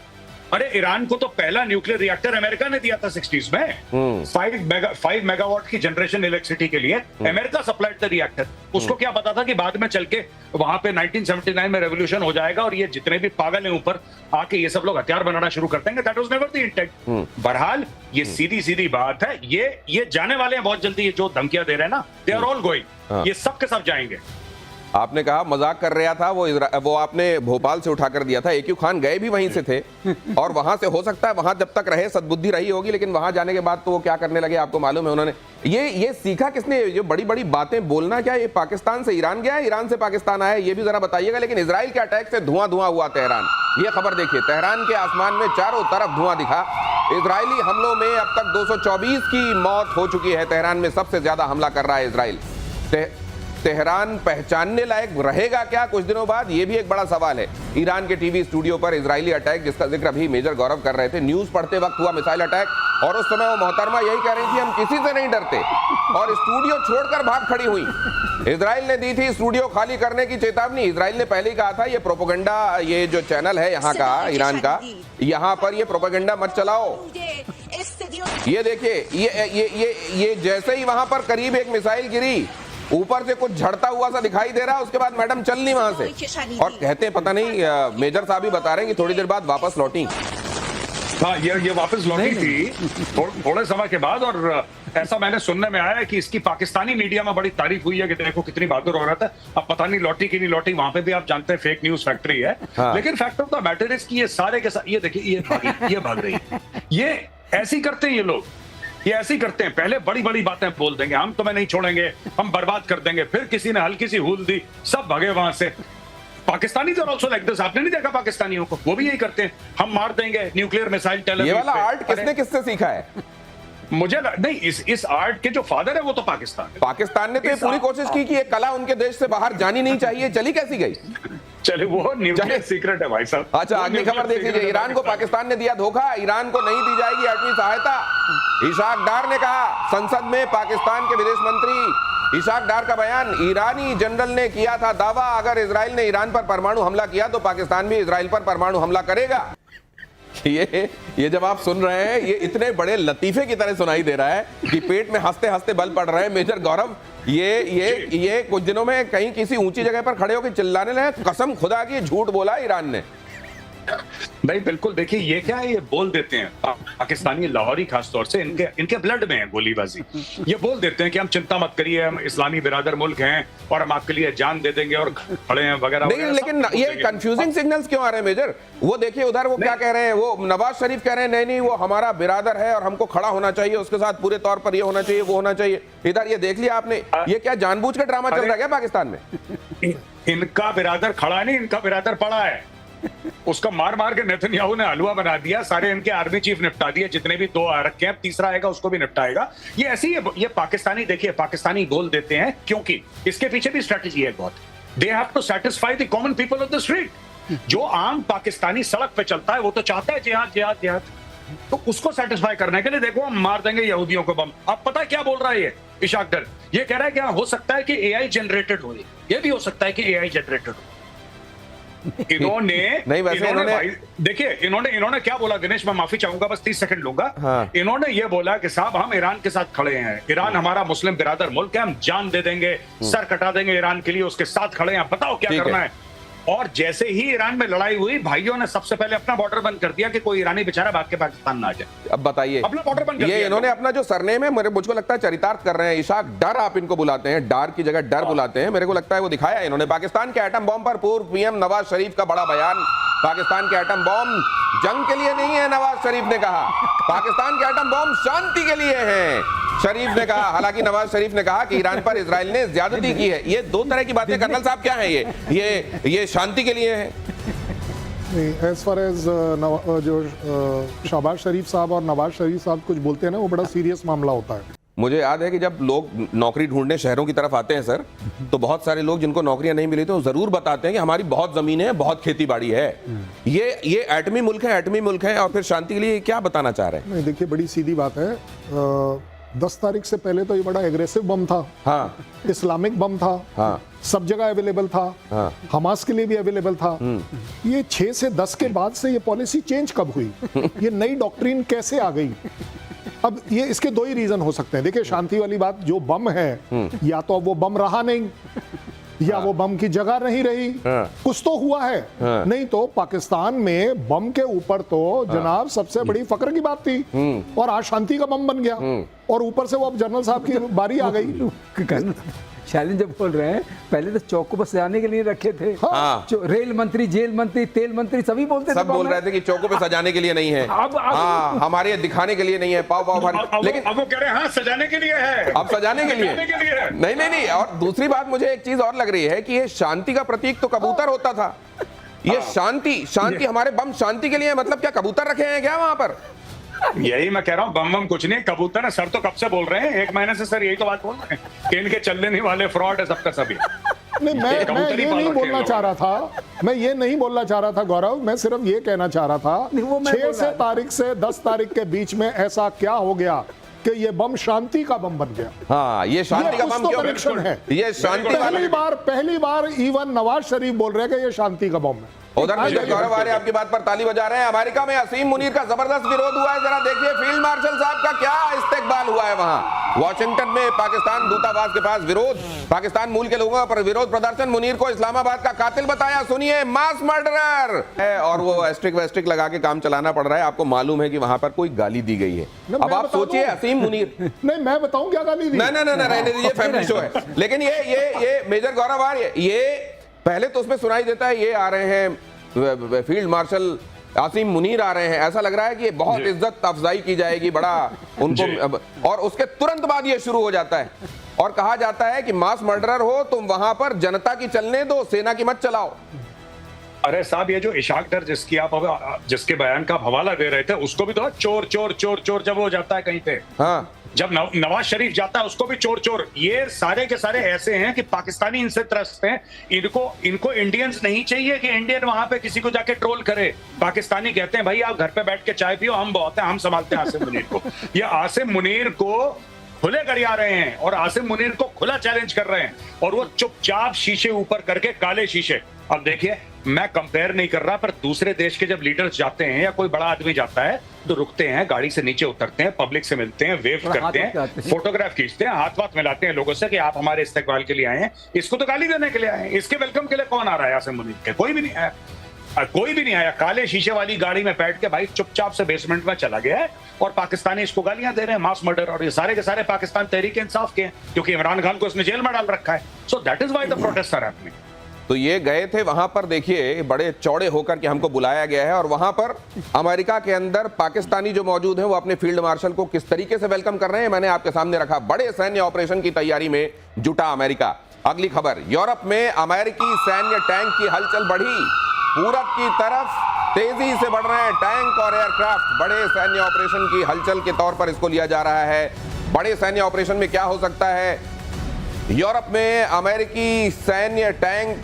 अरे ईरान को तो पहला न्यूक्लियर रिएक्टर अमेरिका ने दिया था 60s में। 5 मेगावाट की जनरेशन इलेक्ट्रिसिटी के लिए अमेरिका सप्लाइड द रिएक्टर। उसको क्या पता था कि बाद में चल के वहां पे 1979 में रेवोल्यूशन हो जाएगा और ये जितने भी पागल हैं ऊपर आके ये सब लोग हथियार बनाना शुरू कर देंगे। That was never the intent. बहरहाल ये सीधी सीधी बात है, ये जाने वाले हैं बहुत जल्दी। ये जो धमकियां दे रहे हैं ना, दे आर ऑल गोइंग, ये सब के सब जाएंगे। आपने कहा मजाक कर रहा था, वो आपने भोपाल से उठाकर दिया था। AQ खान गए भी वहीं से थे और वहां से हो सकता है वहां जब तक रहे सद्बुद्धि रही होगी, लेकिन वहां जाने के बाद तो वो क्या करने लगे आपको मालूम है। उन्होंने ये सीखा किसने, जो बड़ी बड़ी बातें बोलना? क्या ये पाकिस्तान से ईरान गया, ईरान से पाकिस्तान आया, ये भी जरा बताइएगा। लेकिन इजराइल के अटैक से धुआं धुआं हुआ तेहरान। ये खबर देखिए, तेहरान के आसमान में चारों तरफ धुआं दिखा। इजरायली हमलों में अब तक 224 की मौत हो चुकी है। तेहरान में सबसे ज्यादा हमला कर रहा है इजराइल। तेहरान पहचानने लायक रहेगा क्या कुछ दिनों बाद? ये भी एक बड़ा सवाल है। ईरान के टीवी स्टूडियो पर इजरायली अटैक, जिसका जिक्र अभी मेजर गौरव कर रहे थे, न्यूज पढ़ते वक्त हुआ मिसाइल अटैक, और उस समय वो मोहतरमा यही कह रही थी हम किसी से नहीं डरते, और स्टूडियो छोड़कर भाग खड़ी हुई। इजराइल ने दी थी स्टूडियो खाली करने की चेतावनी। इजराइल ने पहले ही कहा था ये प्रोपेगेंडा, ये जो चैनल है यहाँ का, ईरान का, यहाँ पर ये प्रोपेगेंडा मत चलाओ। ये देखिए, ये जैसे ही वहां पर करीब एक मिसाइल गिरी, ऊपर से कुछ झड़ता हुआ सा दिखाई दे रहा है, उसके बाद मैडम चल नहीं वहां से, और कहते हैं पता नहीं, मेजर साहब भी बता रहे हैं कि थोड़ी देर बाद वापस लौटी। हाँ, ये वापस लौटी थी थोड़े समय के बाद। और ऐसा मैंने सुनने में आया है कि इसकी पाकिस्तानी मीडिया में बड़ी तारीफ हुई है कि देखो कितनी बहादुर हो रहा था। अब पता नहीं लौटी कि नहीं लौटी, वहां पे भी आप जानते हैं फेक न्यूज फैक्ट्री है। हाँ। लेकिन fact of the matter is कि ये सारे के सारे, ये देखिए ये भाग रही है। ये ऐसी करते हैं ये लोग, ये ऐसे ही करते हैं। पहले बड़ी बड़ी बातें बोल देंगे, हम तुम्हें नहीं छोड़ेंगे, हम बर्बाद कर देंगे, फिर किसी ने हल्की सी हूल दी, सब भगे वहां से। पाकिस्तानी तो ऑल्सो लाइक दिस। आपने नहीं देखा पाकिस्तानियों को? वो भी यही करते हैं, हम मार देंगे न्यूक्लियर मिसाइल टेल। ये वाला आर्ट किसने किससे सीखा है? मुझे नहीं, इस आर्ट के जो फादर है वो तो पाकिस्तान है। पाकिस्तान ने तो ये पूरी कोशिश की कि ये कला उनके देश से बाहर जानी नहीं चाहिए, चली कैसी गई? चले वो न्यूक्लियर सीक्रेट है भाई साहब। अच्छा, अगली खबर देख लीजिए। ईरान को पाकिस्तान ने दिया धोखा, ईरान को नहीं दी जाएगी एटमी सहायता। इशाक डार ने कहा, संसद में पाकिस्तान के विदेश मंत्री इशाक डार का बयान। ईरानी जनरल ने किया था दावा, अगर इजराइल ने ईरान पर परमाणु हमला किया तो पाकिस्तान भी इजराइल पर परमाणु हमला करेगा। ये जब आप सुन रहे हैं, ये इतने बड़े लतीफे की तरह सुनाई दे रहा है कि पेट में हंसते हंसते बल पड़ रहे हैं। मेजर गौरव, ये कुछ दिनों में कहीं किसी ऊंची जगह पर खड़े होकर चिल्लाने लगे, कसम खुदा की झूठ बोला ईरान ने। नहीं बिल्कुल, देखिए ये क्या है, ये बोल देते हैं पाकिस्तानी, लाहौरी खासतौर से, इनके ब्लड में है गोलीबाजी। ये बोल देते हैं कि हम चिंता मत करिए, हम इस्लामी बिरादर मुल्क हैं और हम आपके लिए जान दे देंगे और खड़े हैं वगैरह। लेकिन ये कंफ्यूजिंग सिग्नल्स क्यों आ रहे हैं मेजर? वो देखिए उधर वो क्या कह रहे हैं, वो नवाज शरीफ कह रहे हैं नहीं वो हमारा बिरादर है और हमको खड़ा होना चाहिए, उसके साथ पूरे तौर पर ये होना चाहिए, वो होना चाहिए। इधर ये देख लिया आपने, ये क्या जानबूझ कर ड्रामा चल रहा है क्या पाकिस्तान में? इनका बिरादर खड़ा नहीं, इनका बिरादर पड़ा है। उसका मार मार के नेतन्याहू ने हलवा बना दिया, सारे इनके आर्मी चीफ निपटा दिए, जितने भी 2 आ रखे हैं, तीसरा आएगा उसको भी निपटाएगा। ये ऐसी ये पाकिस्तानी, देखिए पाकिस्तानी बोल देते हैं क्योंकि इसके पीछे भी स्ट्रेटजी है बहुत। They have to satisfy the common people of the street. जो आम पाकिस्तानी सड़क पे चलता है वो तो चाहता है जिहाद जिहाद जिहाद, तो उसको सेटिस्फाई करने के लिए देखो हम मार देंगे यहूदियों को बम। अब पता है क्या बोल रहा है ये इशाक डर? ये कह रहा है कि हो सकता है कि एआई जनरेटेड हो, ये भी हो सकता है कि एआई जनरेटेड हो। इन्होंने नहीं, वैसे इन्होंने देखिए इन्होंने क्या बोला दिनेश, मैं माफी चाहूंगा, बस 30 सेकंड लूंगा। हाँ। इन्होंने ये बोला कि साहब हम ईरान के साथ खड़े हैं, ईरान हमारा मुस्लिम बिरादर मुल्क है, हम जान दे देंगे, सर कटा देंगे ईरान के लिए, उसके साथ खड़े हैं, बताओ क्या करना है। और जैसे ही ईरान में लड़ाई हुई, भाइयों ने सबसे पहले अपना बॉर्डर बंद कर दिया कि कोई ईरानी बेचारा भाग के पाकिस्तान ना आ जाए। अब बताइए, अपना बॉर्डर बंद कर ये दिया इन्होंने अपना जो सरनेम है मुझको लगता है चरितार्थ कर रहे हैं। इशाक डर आप इनको बुलाते हैं, डार की जगह डर बुलाते हैं। मेरे को लगता है वो दिखाया है इन्होंने। पाकिस्तान के एटम बॉम्ब पर पूर्व पीएम नवाज शरीफ का बड़ा बयान। पाकिस्तान के एटम बॉम्ब जंग के लिए नहीं है, नवाज शरीफ ने कहा। पाकिस्तान के एटम बॉम्ब शांति के लिए हैं, शरीफ ने कहा। हालांकि नवाज शरीफ ने कहा कि ईरान पर इजराइल ने ज्यादती की है। ये दो तरह की बातें कर्नल साहब क्या है, ये शांति के लिए है। एज फार एज जो शहबाज शरीफ साहब और नवाज शरीफ साहब कुछ बोलते हैं ना, वो बड़ा सीरियस मामला होता है। मुझे याद है कि जब लोग नौकरी ढूंढने शहरों की तरफ आते हैं सर, तो बहुत सारे लोग जिनको नौकरियां नहीं मिली तो जरूर बताते हैं कि हमारी बहुत जमीन है, बहुत खेती बाड़ी है। ये एटमी मुल्क है, एटमी मुल्क है, और फिर शांति के लिए क्या बताना चाह रहे हैं? नहीं, देखिए बड़ी सीधी बात है। 10 तारीख से पहले तो ये बड़ा एग्रेसिव बम था, हाँ, इस्लामिक बम था, हाँ, सब जगह अवेलेबल था, हाँ, हमास के लिए भी अवेलेबल था। ये 6 से 10 के बाद से ये पॉलिसी चेंज कब हुई? ये नई डॉक्ट्रिन कैसे आ गई? अब ये इसके दो ही रीजन हो सकते हैं। देखिए, शांति वाली बात, जो बम है, या तो अब वो बम रहा नहीं, या वो बम की जगह नहीं रही, कुछ तो हुआ है। नहीं तो पाकिस्तान में बम के ऊपर तो जनाब सबसे बड़ी फक्र की बात थी, और आज शांति का बम बन गया। और ऊपर से वो अब जनरल साहब की बारी आ गई। शैलेंद्र जब बोल रहे हैं, पहले तो चौक को बस सजाने के लिए रखे थे। हाँ। रेल मंत्री, जेल मंत्री, तेल मंत्री सभी बोलते थे, सब बोल रहे थे कि चौकों पे सजाने के लिए नहीं है, हाँ, हमारे दिखाने के लिए नहीं है, पाव पाव भारी। लेकिन अब वो कह रहे हैं हाँ सजाने के लिए है, अब सजाने के लिए नहीं नहीं नहीं। और दूसरी बात मुझे एक चीज और लग रही है कि ये शांति का प्रतीक तो कबूतर होता था। ये शांति हमारे बम शांति के लिए है, मतलब क्या कबूतर रखे हैं क्या वहां पर? यही मैं कह रहा हूँ, बम कुछ नहीं, कबूतर है। सर तो कब से बोल रहे हैं, 1 महीने से सर यही तो बात बोल रहे हैं कि इनके चलने नहीं वाले फ्रॉड है सबका सभी। नहीं, मैं ये नहीं बोलना चाह रहा था, मैं ये नहीं बोलना चाह रहा था गौरव। मैं सिर्फ ये कहना चाह रहा था 6 तारीख से 10 तारीख के बीच में ऐसा क्या हो गया कि ये बम शांति का बम बन गया? हाँ, ये शांति का बम क्यों है? ये शांति पहली बार इवन नवाज शरीफ बोल रहे हैं कि ये शांति का बम है। उधर मेजर गौरव आर्य आपकी बात पर ताली बजा रहे हैं। अमेरिका में असीम मुनीर का जबरदस्त विरोध हुआ है। जरा देखिए फील्ड मार्शल साहब का क्या इस्तेकबाल हुआ है वहां। वॉशिंगटन में पाकिस्तान दूतावास के पास विरोध, पाकिस्तान मूल के लोगों पर विरोध प्रदर्शन। मुनीर को इस्लामाबाद का कातिल बताया, सुनिए, मास मर्डरर है, और वो एस्ट्रिक वेस्ट्रिक लगा के काम चलाना पड़ रहा है। आपको मालूम है कि वहां पर कोई गाली दी गई है। अब आप सोचिए, असीम मुनीर, नहीं मैं बताऊं क्या गाली दी? नहीं रहने दीजिए, फैमिली शो है। लेकिन ये मेजर गौरव आर्य, ये पहले तो उसमें सुनाई देता है, ये आ रहे हैं फील्ड मार्शल असीम मुनीर आ रहे हैं, ऐसा लग रहा है कि बहुत इज्जत अफजाई की जाएगी, बड़ा उनको, और उसके तुरंत बाद ये शुरू हो जाता है और कहा जाता है कि मास मर्डरर हो तुम, वहां पर जनता की चलने दो, सेना की मत चलाओ। अरे साहब, ये जो इशाक डर जिसके बयान का हवाला दे रहे थे, उसको भी तो चोर चोर चोर चोर जब हो जाता है कहीं पे, हाँ, जब नवाज शरीफ जाता है उसको भी चोर चोर। ये सारे के सारे ऐसे हैं कि पाकिस्तानी इनसे त्रस्त हैं। इनको इंडियंस नहीं चाहिए कि इंडियन वहां पे किसी को जाके ट्रोल करे। पाकिस्तानी कहते हैं भाई आप घर पे बैठ के चाय पियो, हम बहुत हैं, हम संभालते हैं आसिम मुनीर को। ये आसिम मुनीर को खुले गरिया रहे हैं और आसिम मुनीर को खुला चैलेंज कर रहे हैं, और वो चुपचाप शीशे ऊपर करके, काले शीशे। अब देखिए, मैं कंपेयर नहीं कर रहा, पर दूसरे देश के जब लीडर्स जाते हैं या कोई बड़ा आदमी जाता है तो रुकते हैं, गाड़ी से नीचे उतरते हैं, पब्लिक से मिलते हैं, वेव करते हैं, फोटोग्राफ खींचते हैं, हाथ मिलाते हैं लोगों से कि आप हमारे इस्तेकबाल के लिए आए हैं। इसको तो गाली देने के लिए आए हैं। इसके वेलकम के लिए कौन आ रहा है आसिम मुनीर के? कोई भी नहीं आया, कोई भी नहीं आया। काले शीशे वाली गाड़ी में बैठ के भाई चुपचाप से बेसमेंट में चला गया है, और पाकिस्तानी इसको गालियां दे रहे हैं, मास मर्डर। और ये सारे के सारे पाकिस्तान तहरीक इंसाफ के हैं, क्योंकि इमरान खान को इसने जेल में डाल रखा है। So that is why the protest are happening. तो ये गए थे वहां पर, देखिए बड़े चौड़े होकर के हमको बुलाया गया है, और वहां पर अमेरिका के अंदर पाकिस्तानी जो मौजूद हैं वो अपने फील्ड मार्शल को किस तरीके से वेलकम कर रहे हैं, मैंने आपके सामने रखा। बड़े सैन्य ऑपरेशन की तैयारी में जुटा अमेरिका। अगली खबर, यूरोप में अमेरिकी सैन्य टैंक की हलचल बढ़ी। पूरब की तरफ तेजी से बढ़ रहे हैं टैंक और एयरक्राफ्ट। बड़े सैन्य ऑपरेशन की हलचल के तौर पर इसको लिया जा रहा है। बड़े सैन्य ऑपरेशन में क्या हो सकता है? यूरोप में अमेरिकी सैन्य टैंक,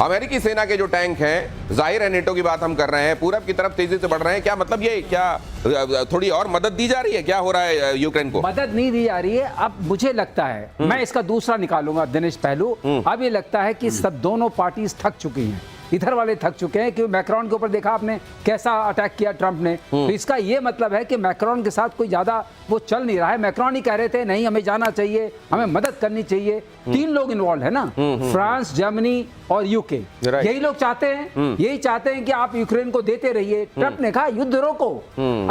अमेरिकी सेना के जो टैंक हैं, जाहिर है नेटो की बात हम कर रहे हैं, पूरब की तरफ तेजी से बढ़ रहे हैं। क्या मतलब ये, क्या थोड़ी और मदद दी जा रही है? क्या हो रहा है यूक्रेन को? मदद नहीं दी जा रही है। अब मुझे लगता है, मैं इसका दूसरा निकालूंगा दिनेश पहलू, अब ये लगता है कि सब दोनों पार्टीज थक चुकी हैं। इधर वाले थक चुके हैं कि मैक्रोन के ऊपर देखा आपने कैसा अटैक किया ट्रंप ने। तो इसका ये मतलब है कि मैक्रोन के साथ कोई ज्यादा वो चल नहीं रहा है। मैक्रोन ही कह रहे थे नहीं हमें जाना चाहिए, हमें मदद करनी चाहिए। 3 लोग इन्वॉल्व है ना, फ्रांस, जर्मनी और यूके। यही लोग चाहते हैं, यही चाहते हैं कि आप यूक्रेन को देते रहिए। ट्रंप ने कहा युद्ध रोको।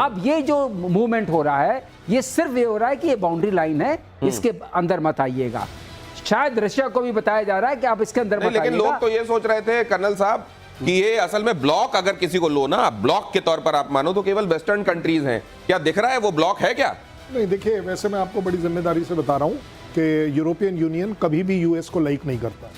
अब ये जो मूवमेंट हो रहा है ये सिर्फ ये हो रहा है कि ये बाउंड्री लाइन है, इसके अंदर मत आइएगा। शायद रशिया को भी बताया जा रहा है कि आप इसके अंदर मत लेकिन आइएगा। लोग तो ये सोच रहे थे कर्नल साहब कि ये असल में ब्लॉक अगर किसी को लो ना, ब्लॉक के तौर पर आप मानो तो केवल वेस्टर्न कंट्रीज हैं। क्या दिख रहा है वो ब्लॉक है क्या? नहीं, देखिए वैसे मैं आपको बड़ी जिम्मेदारी से बता रहा हूं कि यूरोपियन यूनियन कभी भी यूएस को लाइक नहीं करता।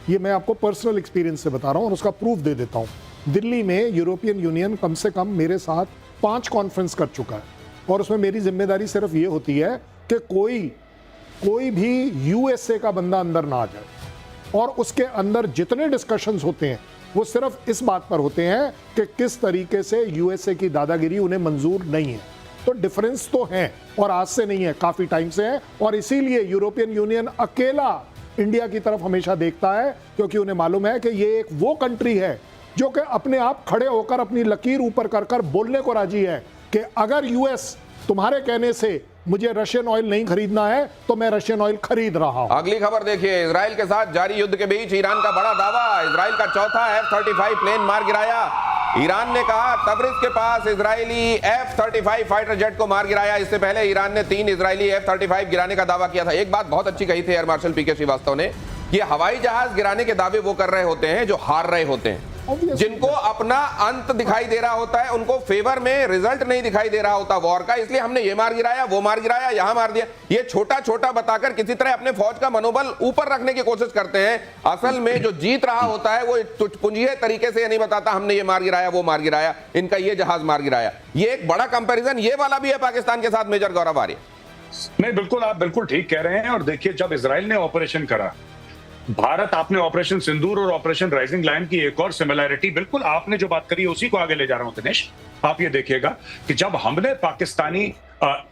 ये मैं आपको पर्सनल एक्सपीरियंस से बता रहा हूं और उसका प्रूफ दे देता हूं। दिल्ली में यूरोपियन यूनियन कम से कम मेरे साथ 5 कॉन्फ्रेंस कर चुका है और उसमें मेरी जिम्मेदारी सिर्फ ये होती है कि कोई भी यूएसए का बंदा अंदर ना आ जाए। और उसके अंदर जितने डिस्कशंस होते हैं वो सिर्फ इस बात पर होते हैं कि किस तरीके से यूएसए की दादागिरी उन्हें मंजूर नहीं है। तो डिफरेंस तो है और आज से नहीं है, काफी टाइम से है। और इसीलिए यूरोपियन यूनियन अकेला इंडिया की तरफ हमेशा देखता है, क्योंकि उन्हें मालूम है कि ये एक वो कंट्री है जो कि अपने आप खड़े होकर अपनी लकीर ऊपर कर बोलने को राजी है कि अगर यूएस तुम्हारे कहने से मुझे रशियन ऑयल नहीं खरीदना है तो मैं रशियन ऑयल खरीद रहा हूं। अगली खबर देखिए, इजराइल के साथ जारी युद्ध के बीच ईरान का बड़ा दावा। इजराइल का चौथा F-35 प्लेन मार गिराया। ईरान ने कहा तबरिज के पास इजरायली F-35 फाइटर जेट को मार गिराया। इससे पहले ईरान ने 3 इजरायली F-35 गिराने का दावा किया था। एक बात बहुत अच्छी कही थी एयर मार्शल पीके श्रीवास्तव ने कि हवाई जहाज गिराने के दावे वो कर रहे होते हैं जो हार रहे होते हैं, जिनको अपना अंत दिखाई दे रहा होता है, उनको फेवर में रिजल्ट नहीं दिखाई दे रहा होता वॉर का। इसलिए हमने ये मार गिराया, वो मार गिराया, यहां मार दिया। ये छोटा छोटा बताकर किसी तरह अपने फौज का मनोबल ऊपर रखने की कोशिश करते हैं। असल में जो जीत रहा होता है वो तुझपुंजिये तरीके से ये नहीं बताता हमने ये मार गिराया, वो मार गिराया, इनका ये जहाज मार गिराया। ये एक बड़ा कंपैरिजन ये वाला भी है पाकिस्तान के साथ, मेजर गौरव आर्य। नहीं, बिल्कुल आप बिल्कुल ठीक कह रहे हैं। और देखिए, जब इजराइल ने ऑपरेशन करा, भारत आपने ऑपरेशन सिंदूर और ऑपरेशन राइजिंग लायन की एक और सिमिलैरिटी, बिल्कुल आपने जो बात करी उसी को आगे ले जा रहा हूं दिनेश। आप ये देखिएगा कि जब हमने पाकिस्तानी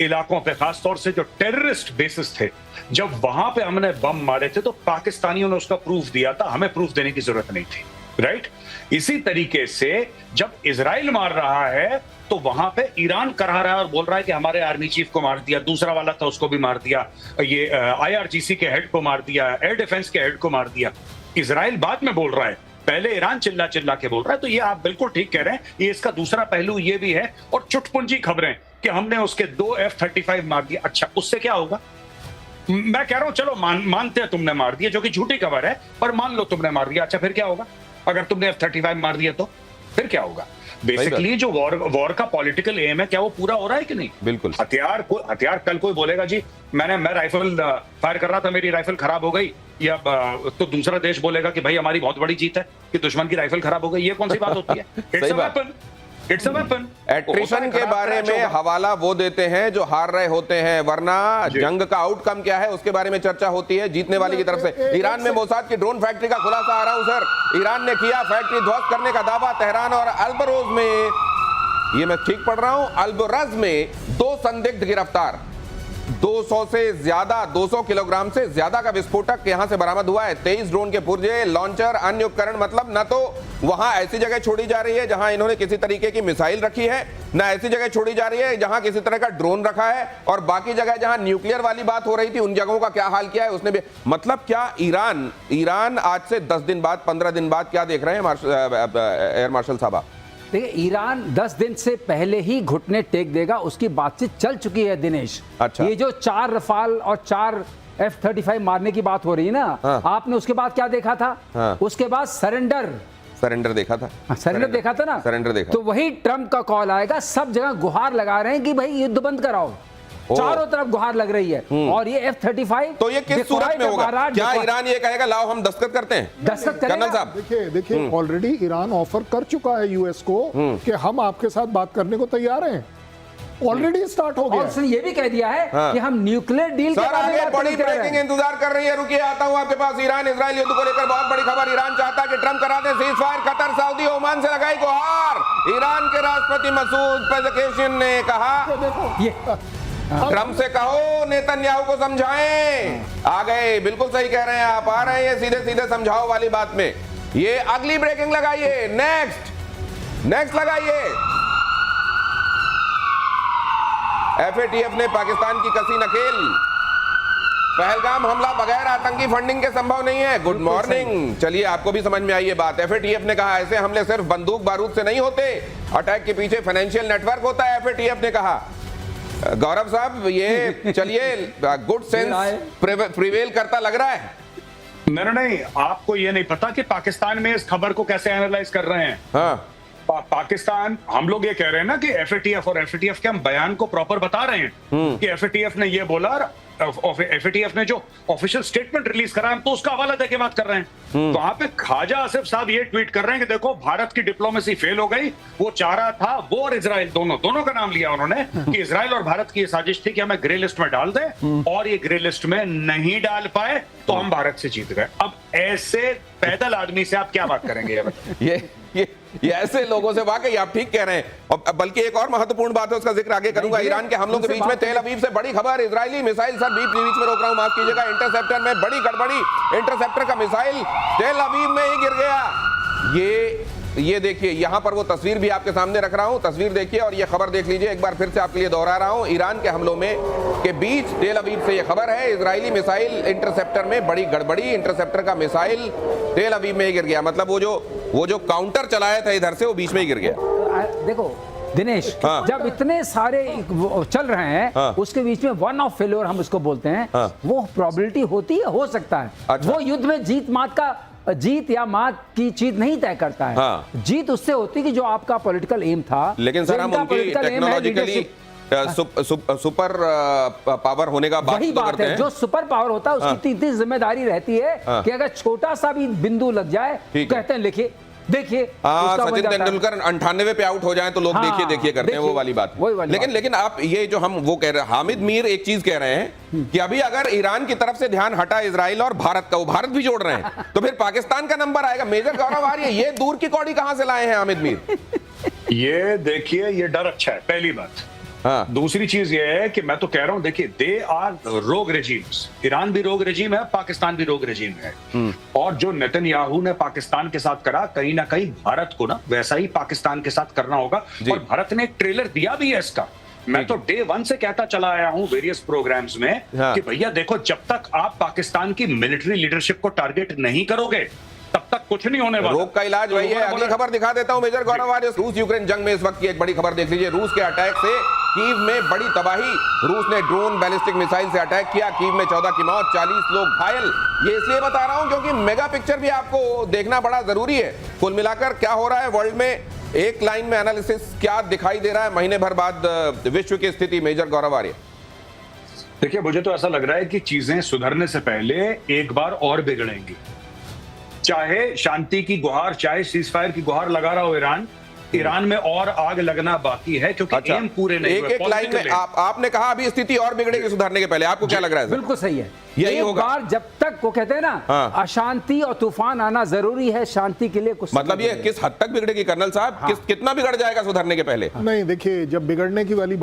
इलाकों पे, खासतौर से जो टेररिस्ट बेसिस थे, जब वहां पे हमने बम मारे थे तो पाकिस्तानियों ने उसका प्रूफ दिया था, हमें प्रूफ देने की जरूरत नहीं थी, राइट। इसी तरीके से जब इजराइल मार रहा है तो वहां पे ईरान करा रहा है और बोल रहा है कि हमारे आर्मी चीफ को मार दिया, दूसरा वाला था उसको भी मार दिया, ये IRGC के हेड को मार दिया, एयर डिफेंस के हेड को मार दिया। इजराइल बाद में बोल रहा है, पहले ईरान चिल्ला चिल्ला के बोल रहा है। तो ये आप बिल्कुल ठीक कह रहे हैं, ये इसका दूसरा पहलू ये भी है। और चुटपुंजी खबरें कि हमने उसके 2 F-35 मार दिया। अच्छा, उससे क्या होगा? मैं कह रहा हूं चलो मानते हैं तुमने मार दिया, जो कि झूठी खबर है, पर मान लो तुमने मार दिया। अच्छा, फिर क्या होगा? अगर तुमने F-35 मार दिया तो फिर क्या होगा? बेसिकली जो वॉर का पॉलिटिकल एम है, क्या वो पूरा हो रहा है कि नहीं? बिल्कुल। हथियार कल कोई बोलेगा जी मैं राइफल फायर कर रहा था, मेरी राइफल खराब हो गई, या तो दूसरा देश बोलेगा कि भाई हमारी बहुत बड़ी जीत है कि दुश्मन की राइफल खराब हो गई। ये कौन सी बात होती है? It's a weapon. एट्रिशन के बारे में हवाला वो देते हैं जो हार रहे होते हैं, वरना जंग का आउटकम क्या है उसके बारे में चर्चा होती है जीतने वाले की तरफ से। ईरान में मोसाद की ड्रोन फैक्ट्री का खुलासा आ रहा हूं सर। ईरान ने किया फैक्ट्री ध्वस्त करने का दावा। तेहरान और अल्बरोज में, ये मैं ठीक पढ़ रहा हूं, अल्बरज में 2 संदिग्ध गिरफ्तार। 200 किलोग्राम से ज्यादा का विस्फोटक यहां से बरामद हुआ है। 23 ड्रोन के पुर्जे, लॉन्चर, अन्य उपकरण। मतलब न तो वहां ऐसी जगह छोड़ी जा रही है जहां इन्होंने किसी तरीके की मिसाइल रखी है, न ऐसी जगह छोड़ी जा रही है जहां किसी तरह का ड्रोन रखा है, और बाकी जगह जहां न्यूक्लियर वाली बात हो रही थी उन जगहों का क्या हाल किया है उसने भी। मतलब क्या ईरान आज से 10 दिन बाद, 15 दिन बाद क्या देख रहे हैं एयर मार्शल साहब? देखिए, ईरान 10 दिन से पहले ही घुटने टेक देगा, उसकी बातचीत चल चुकी है दिनेश। अच्छा। ये जो 4 रफाल और 4 F-35 मारने की बात हो रही है ना, हाँ। आपने उसके बाद क्या देखा था? हाँ। उसके बाद सरेंडर देखा था। सरेंडर देखा था ना? सरेंडर देखा। तो वही ट्रंप का कॉल आएगा, सब जगह गुहार लगा रहे हैं कि भाई युद्ध बंद कराओ, चारों तरफ गुहार लग रही है। और ये F-35 तो ये किस सूरत में होगा? क्या ईरान ये कहेगा लाओ हम दस्तखत करते हैं? दस्तखत करेगा? कर्नल साहब देखिए ऑलरेडी ईरान ऑफर कर चुका है यूएस को कि हम आपके साथ बात करने को तैयार हैं। ऑलरेडी स्टार्ट हो गया। और उसने ये भी कह दिया है कि हम न्यूक्लियर डील सर, आगे बड़ी ब्रेकिंग इंतजार कर रही है। रुकिए, आता हूं आपके पास। ईरान इजराइल युद्ध को लेकर बहुत बड़ी खबर। ईरान चाहता है कि ट्रंप करा दे cease fire. Qatar, Saudi, Oman से लगाई गुहार। ईरान के राष्ट्रपति मसूद पेज़ेशकियान ने कहा ट्रंप से कहो नेतन्याहू को समझाएं। आ गए, बिल्कुल सही कह रहे हैं आप, आ रहे हैं सीधे सीधे समझाओ वाली बात में। ये अगली ब्रेकिंग लगाइए, नेक्स्ट लगाइए। एफएटीएफ ने पाकिस्तान की कसी नकेल, पहलगाम हमला बगैर आतंकी फंडिंग के संभव नहीं है। Good morning. चलिए आपको भी समझ में आई ये बात। एफएटीएफ ने कहा ऐसे हमले सिर्फ बंदूक बारूद से नहीं होते, अटैक के पीछे फाइनेंशियल नेटवर्क होता है। एफएटीएफ ने कहा। गौरव साहब ये चलिए गुड सेंस प्रिवेल करता लग रहा है। नहीं, आपको ये नहीं पता कि पाकिस्तान में इस खबर को कैसे एनालाइज कर रहे हैं। हाँ पाकिस्तान, हम लोग ये कह रहे हैं ना कि एफएटीएफ, और एफएटीएफ के हम बयान को प्रॉपर बता रहे हैं कि एफएटीएफ ने ये बोला, एफएटीएफ ने जो ऑफिशियल स्टेटमेंट रिलीज करा, हम तो उसका हवाला देके बात कर रहे हैं। तो वहां पे ख्वाजा आसिफ साहब ये ट्वीट कर रहे हैं कि देखो भारत की डिप्लोमेसी फेल हो गई, वो चाह रहा था, वो और इजराइल दोनों का नाम लिया उन्होंने कि इजराइल और भारत की ये साजिश थी कि हमें ग्रे लिस्ट में डाल दें, और ये ग्रे लिस्ट में नहीं डाल पाए तो हम भारत से जीत गए। अब ऐसे पैदल आदमी से आप क्या बात करेंगे? ये ऐसे लोगों से वाकई आप ठीक कह रहे हैं। और बल्कि एक और महत्वपूर्ण बात है, उसका जिक्र आगे करूंगा। ईरान के हमलों के बीच में तेल अवीव से बड़ी खबर, इजरायली मिसाइल, सर बीच में रोक रहा हूं, माफ कीजिएगा, इंटरसेप्टर में बड़ी गड़बड़ी, इंटरसेप्टर का मिसाइल तेल अवीव में ही गिर गया। ये देखिए, यहां पर वो तस्वीर भी आपके सामने रख रहा हूं, तस्वीर देखिए और ये खबर देख लीजिए। एक बार फिर से आपके लिए दोहरा रहा हूं, ईरान के हमलों में के बीच तेल अवीव से ये खबर है, इजरायली मिसाइल इंटरसेप्टर में बड़ी गड़बड़ी, इंटरसेप्टर का मिसाइल तेल अवीव में ही गिर गया। मतलब वो जो काउंटर चलाया था इधर से, वो बीच में ही गिर गया। देखो दिनेश, हाँ। जब इतने सारे चल रहे हैं, हाँ। उसके बीच में वन ऑफ फेल्योर हम उसको बोलते हैं, हाँ। वो प्रोबेबिलिटी होती है, हो सकता है। अच्छा। वो युद्ध में जीत या मात की चीज नहीं तय करता है। हाँ। जीत उससे होती है कि जो आपका पॉलिटिकल एम था। लेकिन सर हम उनकी टेक्नोलॉजिकली सुपर पावर होने का बात वही तो बात करते है, हैं। जो सुपर पावर होता है उसकी इतनी जिम्मेदारी रहती है कि अगर छोटा सा भी बिंदु लग जाए, कहते हैं लिखिए देखिए। सचिन तेंदुलकर 98 पे आउट हो जाए तो लोग हाँ, देखिए करते हैं, वो वाली बात। लेकिन आप ये जो हम वो कह रहे हैं, हामिद मीर एक चीज कह रहे हैं कि अभी अगर ईरान की तरफ से ध्यान हटा इजराइल और भारत का, वो भारत भी जोड़ रहे हैं, तो फिर पाकिस्तान का नंबर आएगा। मेजर गौरव आर्य, ये दूर की कौड़ी कहां से लाए हैं हामिद मीर? ये देखिए, ये डर अच्छा है, पहली बात। हाँ। दूसरी चीज ये है कि मैं तो कह रहा हूं, देखिए, दे आर रोग रेजीम्स। ईरान भी रोग रेजीम है, पाकिस्तान भी रोग रेजीम है। और जो नेतन्याहू ने पाकिस्तान के साथ करा, कहीं ना कहीं भारत को ना वैसा ही पाकिस्तान के साथ करना होगा। और भारत ने एक ट्रेलर दिया भी है इसका। मैं तो डे 1 से कहता चला आया हूं वेरियस प्रोग्राम्स में कि भैया देखो, जब तक आप पाकिस्तान की मिलिट्री लीडरशिप को टारगेट नहीं करोगे, तब तक कुछ नहीं होने वाला। रोग का इलाज वही है। अगली खबर दिखा देता हूं मेजर गौरव आर्य। रूस यूक्रेन जंग में इस वक्त की एक बड़ी खबर देख लीजिए। रूस के अटैक से कीव में बड़ी तबाही, रूस ने ड्रोन बैलिस्टिक मिसाइल से अटैक किया, कीव में 14 की मौत, 40 लोग घायल। ये इसलिए बता रहा हूं क्योंकि मेगा पिक्चर भी आपको देखना बड़ा जरूरी है। कुल मिलाकर क्या हो रहा है वर्ल्ड में, एक लाइन में एनालिसिस क्या दिखाई दे रहा है महीने भर बाद विश्व की स्थिति? मेजर गौरव आर्य, देखिए, मुझे तो ऐसा लग रहा है कि चीजें सुधरने से पहले एक बार और बिगड़ेंगी। चाहे शांति की गुहार, चाहे सीजफायर की गुहार लगा रहा हो ईरान में और आग लगना बाकी है, क्योंकि एम पूरे नहीं हुए। एक लाइन में आपने कहा अभी स्थिति और बिगड़ेगी सुधरने के पहले, आपको क्या लग रहा है? बिल्कुल सही है, यही एक होगा। बार जब तक वो कहते हैं ना, हाँ। अशांति और तूफान आना जरूरी है, शांति के लिए कुछ मतलब ये किस हद तक बिगड़ेगी कर्नल साहब? कितना बिगड़ जाएगा सुधरने के पहले? नहीं, देखिए, जब बिगड़ने की वाली